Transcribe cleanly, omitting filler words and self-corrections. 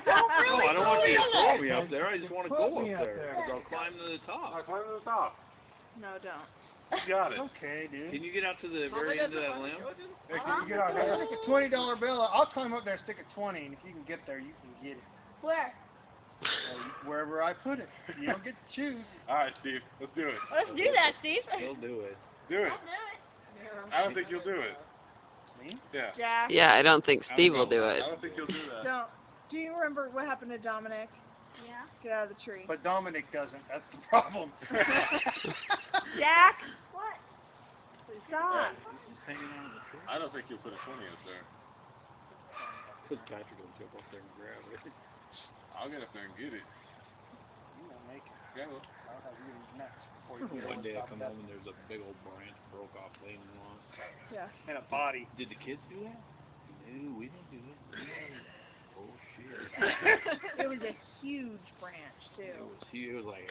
Don't No, really I don't want you to throw throw me me up there. I just want to Put go me up up there. there. 'Cause I'll climb to the top. Climb to the top. No, don't. You got it. Okay, dude. Can you get out to the very end of that limb? Hey, can you get out there? Stick a $20 bill. I'll climb up there and stick a 20, and if you can get there, you can get it. Where? Wherever I put it. You don't get to choose. All right, Steve. Let's do it. Let's do that, Steve. He'll do it. Do it. I'll do it. I don't think you'll do it. Me? Yeah. Jack. Yeah, I don't think I Steve don't will know. do it. I don't think you'll do that. Don't. Do you remember what happened to Dominic? Yeah. Get out of the tree. But Dominic doesn't. That's the problem. Jack. What? Stop. Hanging on the tree. I don't think you'll put a 20 up there. Because Patrick will jump up there and grab it. I'll get up there and get it. You won't make it. Yeah, well. I'll have you nuts before you get One day I on come top of home and there's a big old branch broke off laying along. Yeah. that. And a body. Did the kids do that? No, we didn't do it. Oh shit. It was a huge branch too. It was huge. It was like